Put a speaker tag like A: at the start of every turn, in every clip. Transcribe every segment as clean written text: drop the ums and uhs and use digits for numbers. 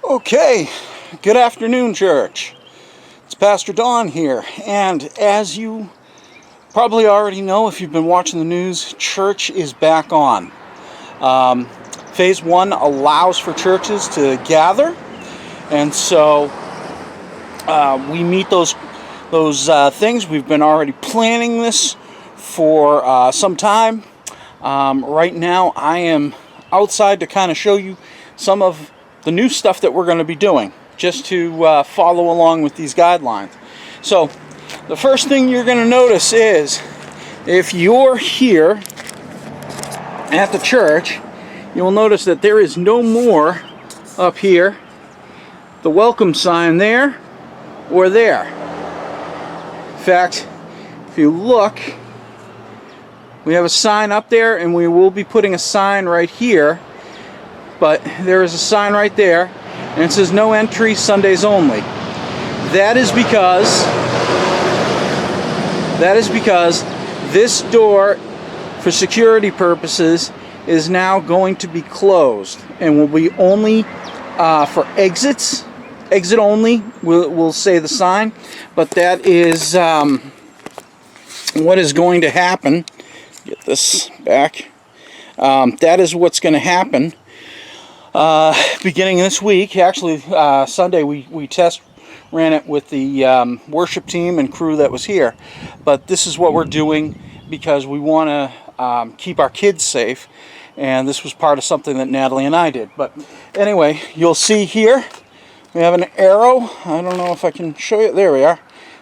A: Okay, good afternoon, church. It's Pastor Don here, and as you probably already know if you've been watching the news, church is back on. Phase 1 allows for churches to gather, and so we meet those things. We've been already planning this for some time. Right now I am outside to kind of show you some of the new stuff that we're going to be doing, just to follow along with these guidelines. So the first thing you're going to notice is, if you're here at the church, you'll notice that there is no more up here the welcome sign there or there. In fact, if you look, we have a sign up there, and we will be putting a sign right here. But there is a sign right there, and it says no entry, Sundays only. That is because this door, for security purposes, is now going to be closed and will be only for exits. Exit only, we'll say the sign. But that is what is going to happen. Get this back. That is what's going to happen. Beginning this week, actually Sunday, we test ran it with the worship team and crew that was here. But this is what we're doing because we want to keep our kids safe, and this was part of something that Natalie and I did. But anyway, you'll see here we have an arrow. I don't know if I can show you. There we are.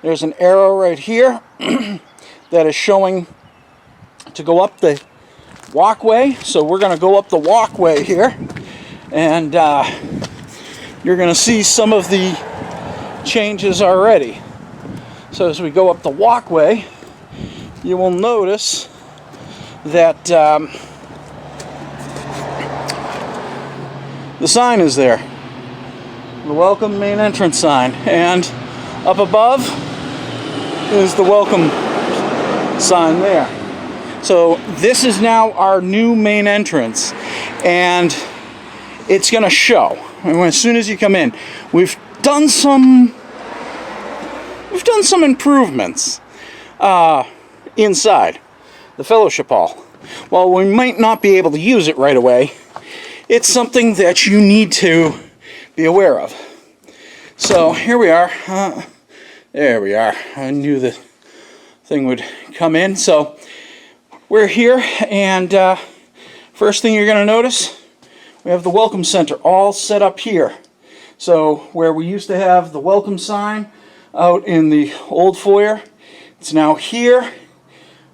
A: There's an arrow right here that is showing to go up the walkway. So we're going to go up the walkway here. And you're going to see some of the changes already. So as we go up the walkway, you will notice that the sign is there. The welcome main entrance sign. And up above is the welcome sign there. So this is now our new main entrance. And it's going to show as soon as you come in. We've done some improvements inside the fellowship hall. While we might not be able to use it right away, it's something that you need to be aware of. So here we are. There we are. I knew the thing would come in. So we're here, and first thing you're going to notice, we have the Welcome Center all set up here. So where we used to have the welcome sign out in the old foyer, it's now here.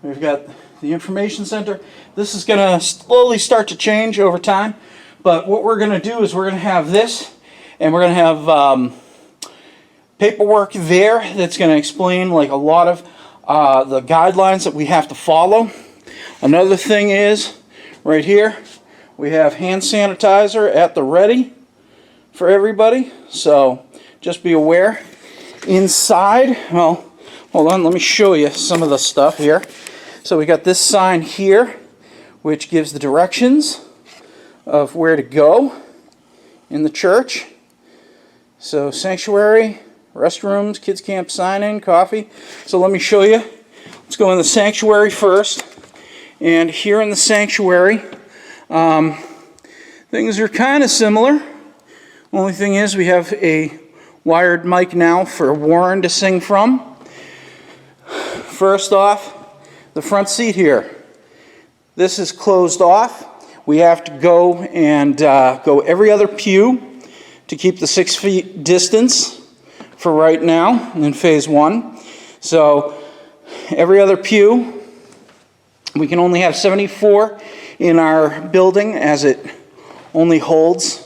A: We've got the information center. This is going to slowly start to change over time. But what we're going to do is we're going to have this, and we're going to have paperwork there that's going to explain like a lot of the guidelines that we have to follow. Another thing is right here, we have hand sanitizer at the ready for everybody, so just be aware. Inside, well, hold on, let me show you some of the stuff here. So we got this sign here, which gives the directions of where to go in the church. So sanctuary, restrooms, kids camp sign-in, coffee. So let me show you. Let's go in the sanctuary first. And here in the sanctuary, things are kind of similar. Only thing is we have a wired mic now for Warren to sing from. First off, the front seat here. This is closed off. We have to go and go every other pew to keep the 6 feet distance for right now in phase 1. So every other pew, we can only have 74 in our building, as it only holds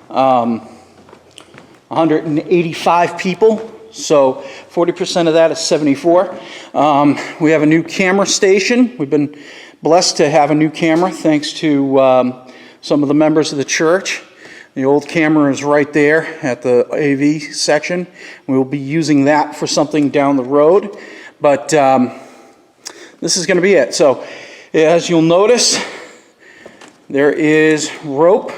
A: 185 people. So 40% of that is 74. We have a new camera station. We've been blessed to have a new camera thanks to some of the members of the church. The old camera is right there at the AV section. We'll be using that for something down the road. But this is going to be it. So as you'll notice, there is rope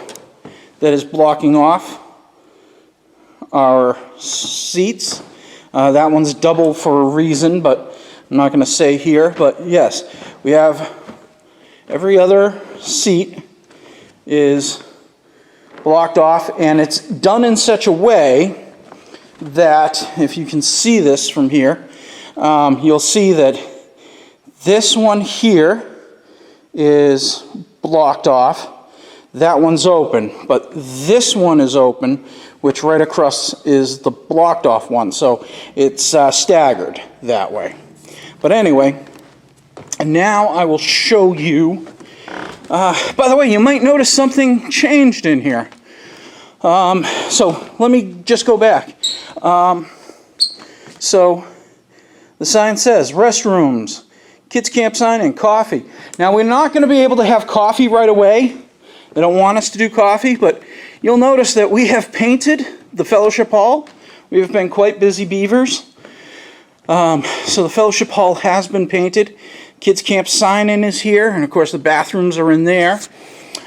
A: that is blocking off our seats. That one's double for a reason, but I'm not going to say here. But yes, we have every other seat is blocked off, and it's done in such a way that, if you can see this from here, you'll see that this one here is blocked off. That one's open, but this one is open, which right across is the blocked off one. So it's staggered that way. But anyway, now I will show you. By the way, you might notice something changed in here. So let me just go back. So the sign says restrooms, kids camp sign, and coffee. Now we're not going to be able to have coffee right away. They don't want us to do coffee, but you'll notice that we have painted the fellowship hall. We have been quite busy beavers. So the fellowship hall has been painted. Kids camp sign-in is here, and of course the bathrooms are in there.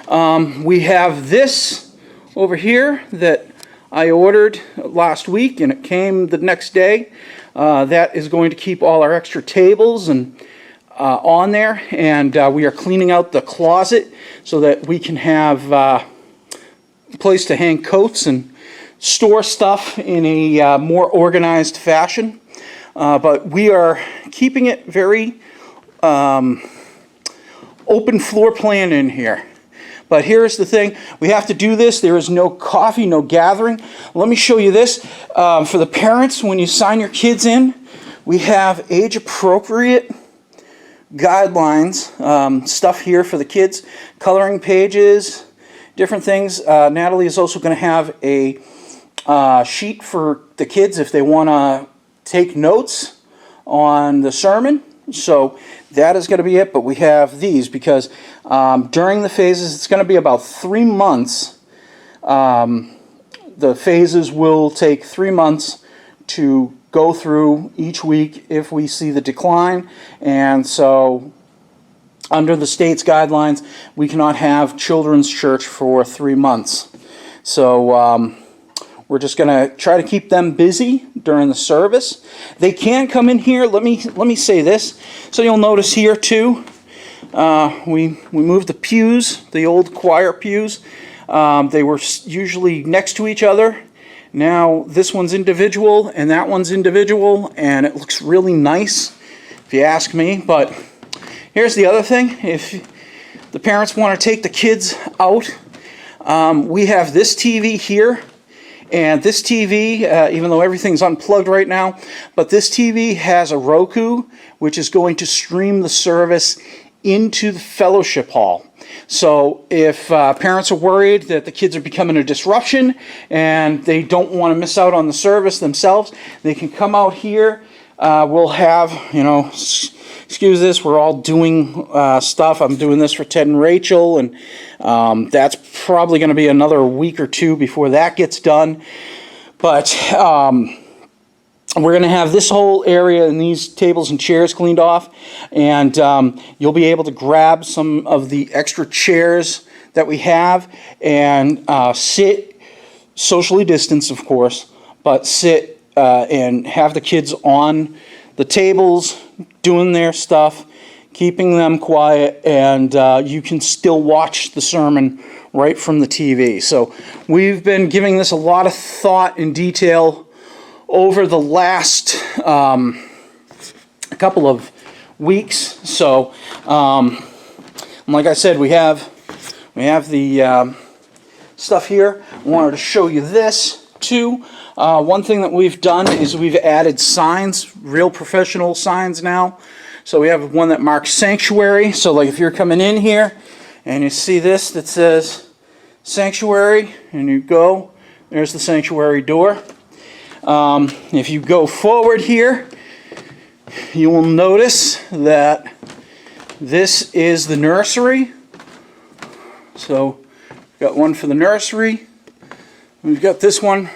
A: We have this over here that I ordered last week, and it came the next day. That is going to keep all our extra tables and on there, and we are cleaning out the closet so that we can have a place to hang coats and store stuff in a more organized fashion. But we are keeping it very open floor plan in here. But here's the thing, we have to do this. There is no coffee, no gathering. Let me show you this. For the parents, when you sign your kids in, we have age-appropriate guidelines, stuff here for the kids, coloring pages, different things. Natalie is also going to have a sheet for the kids if they want to take notes on the sermon. So that is going to be it, but we have these because during the phases, it's going to be about 3 months. The phases will take 3 months to go through each week if we see the decline, and so under the state's guidelines, we cannot have children's church for 3 months. So we're just going to try to keep them busy during the service. They can come in here. Let me say this. So you'll notice here too, we moved the pews, the old choir pews. They were usually next to each other. Now this one's individual and that one's individual, and it looks really nice if you ask me. But here's the other thing. If the parents want to take the kids out, we have this TV here. And this TV, even though everything's unplugged right now, but this TV has a Roku, which is going to stream the service into the fellowship hall. So if parents are worried that the kids are becoming a disruption and they don't want to miss out on the service themselves, they can come out here. We'll have, excuse this, we're all doing stuff. I'm doing this for Ted and Rachel, and that's probably going to be another week or two before that gets done. But we're going to have this whole area and these tables and chairs cleaned off, and you'll be able to grab some of the extra chairs that we have and sit, socially distanced of course, but sit and have the kids on the tables doing their stuff, keeping them quiet, and you can still watch the sermon right from the TV. So we've been giving this a lot of thought and detail over the last couple of weeks. So like I said, we have the stuff here. I wanted to show you this too. One thing that we've done is we've added signs, real professional signs now. So we have one that marks sanctuary. So like if you're coming in here and you see this that says sanctuary, and you go, there's the sanctuary door. If you go forward here, you will notice that this is the nursery. So we've got one for the nursery. We've got this one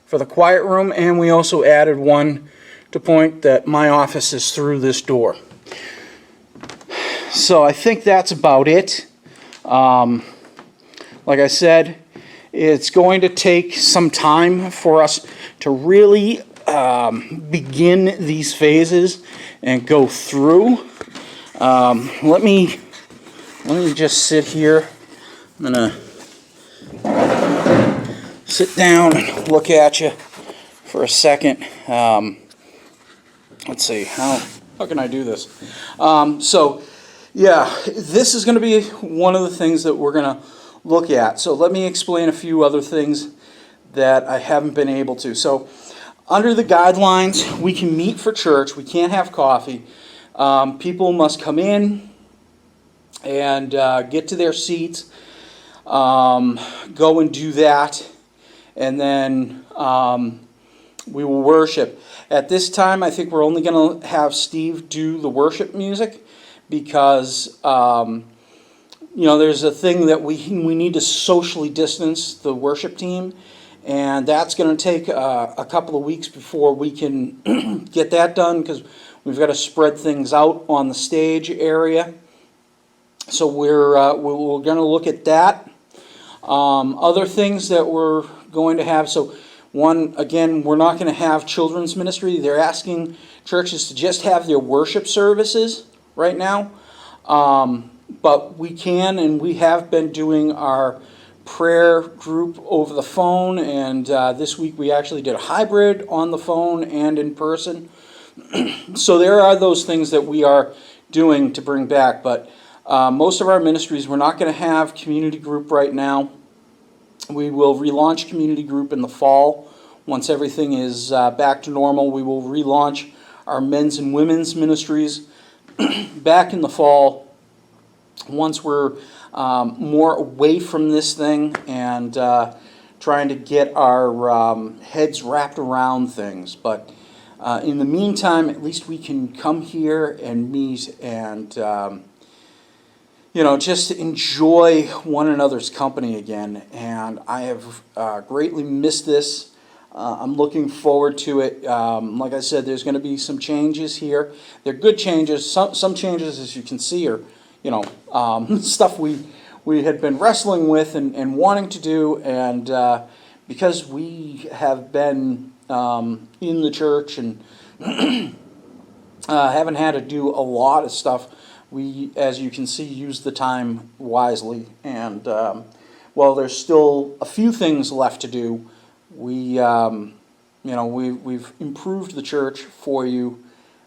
A: for the quiet room, and we also added one to point that my office is through this door. So I think that's about it. Like I said, It's going to take some time for us to really begin these phases and go through. Let me just sit here. I'm gonna sit down and look at you for a second. Let's see, how can I do this? So yeah, this is going to be one of the things that we're going to look at. So let me explain a few other things that I haven't been able to. So under the guidelines, we can meet for church. We can't have coffee. People must come in and get to their seats, go and do that, and then we will worship. At this time, I think we're only going to have Steve do the worship music because there's a thing that we need to socially distance the worship team, and that's going to take a couple of weeks before we can get that done because we've got to spread things out on the stage area. So we're going to look at that. Other things that we're going to have. So one, again, we're not going to have children's ministry. They're asking churches to just have their worship services right now. But we can, and we have been doing our prayer group over the phone, and this week we actually did a hybrid on the phone and in person. So there are those things that we are doing to bring back, but most of our ministries, we're not going to have community group right now. We will relaunch community group in the fall. Once everything is back to normal, we will relaunch our men's and women's ministries back in the fall once we're more away from this thing and trying to get our heads wrapped around things. But in the meantime, at least we can come here and meet and just enjoy one another's company again. And I have greatly missed this. I'm looking forward to it. Like I said, there's going to be some changes here. They're good changes. Some changes, as you can see, are stuff we had been wrestling with and wanting to do. And because we have been in the church and haven't had to do a lot of stuff, we, as you can see, use the time wisely. And while there's still a few things left to do, we've improved the church for you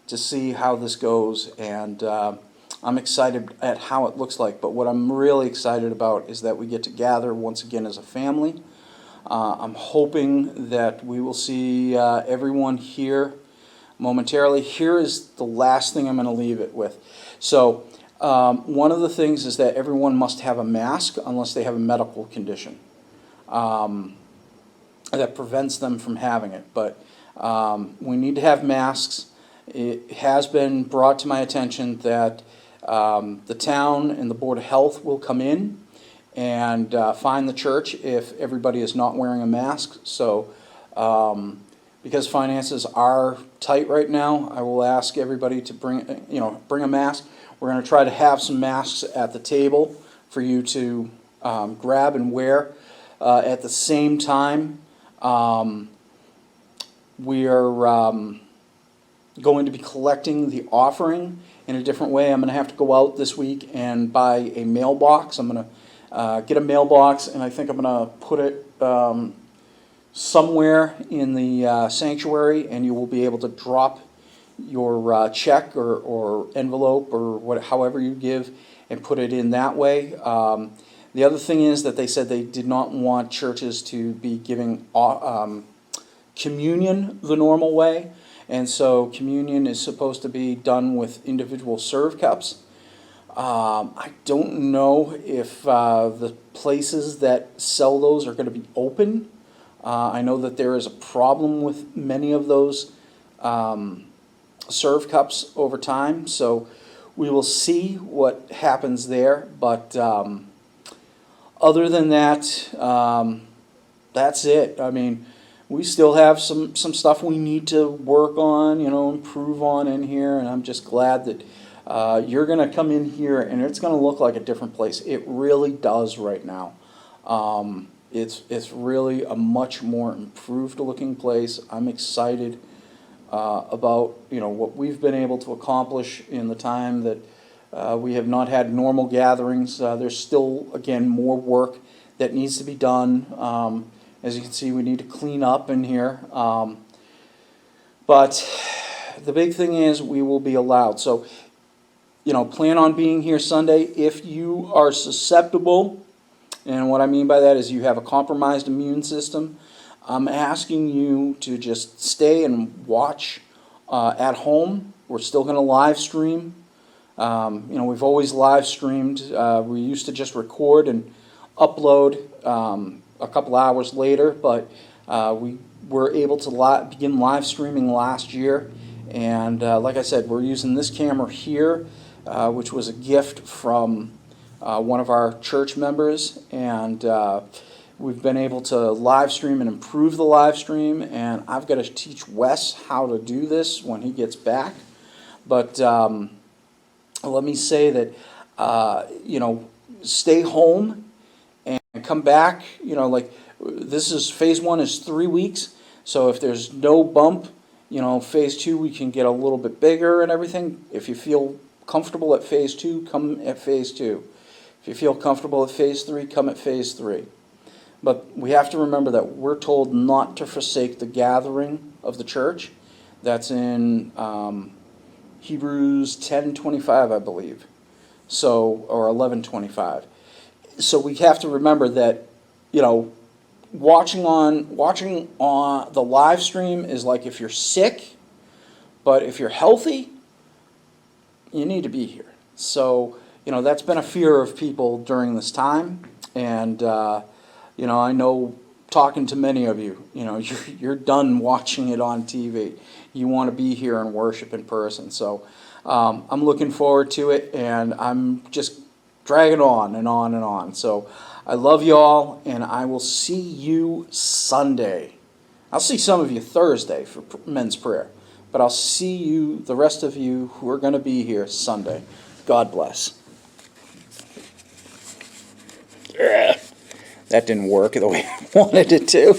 A: to see how this goes, and I'm excited at how it looks like. But what I'm really excited about is that we get to gather once again as a family. I'm hoping that we will see everyone here momentarily. Here is the last thing I'm going to leave it with. So one of the things is that everyone must have a mask unless they have a medical condition that prevents them from having it. But we need to have masks. It has been brought to my attention that the town and the Board of Health will come in and fine the church if everybody is not wearing a mask. So because finances are tight right now, I will ask everybody to bring a mask. We're going to try to have some masks at the table for you to grab and wear. At the same time, we are going to be collecting the offering in a different way. I'm going to have to go out this week and buy a mailbox. I'm going to get a mailbox, and I think I'm going to put it somewhere in the sanctuary, and you will be able to drop your check or envelope or however you give and put it in that way. The other thing is that they said they did not want churches to be giving communion the normal way, and so communion is supposed to be done with individual serve cups. I don't know if the places that sell those are going to be open. I know that there is a problem with many of those serve cups over time, so we will see what happens there. But other than that, that's it. I mean, we still have some stuff we need to work on, improve on in here, and I'm just glad that you're going to come in here and it's going to look like a different place. It really does right now. It's really a much more improved looking place. I'm excited about what we've been able to accomplish in the time that we have not had normal gatherings. There's still, again, more work that needs to be done. As you can see, we need to clean up in here. But the big thing is we will be allowed. So, plan on being here Sunday. If you are susceptible, and what I mean by that is you have a compromised immune system, I'm asking you to just stay and watch at home. We're still going to live stream. We've always live streamed. We used to just record and upload a couple hours later, but we were able to begin live streaming last year. And like I said, we're using this camera here, which was a gift from one of our church members, and we've been able to live stream and improve the live stream, and I've got to teach Wes how to do this when he gets back. But let me say that, stay home and come back. Phase 1 is 3 weeks, so if there's no bump, phase 2 we can get a little bit bigger and everything. If you feel comfortable at phase 2, come at phase 2. If you feel comfortable at phase 3, come at phase 3. But we have to remember that we're told not to forsake the gathering of the church. That's in Hebrews 10:25, I believe. Or 11:25. So we have to remember that, watching on the live stream is like if you're sick, but if you're healthy, you need to be here. So, that's been a fear of people during this time, and I know, talking to many of you, you're done watching it on TV. You want to be here and worship in person. So I'm looking forward to it, and I'm just dragging on and on and on. So I love you all, and I will see you Sunday. I'll see some of you Thursday for men's prayer, but I'll see you, the rest of you who are going to be here Sunday. God bless. That didn't work the way I wanted it to.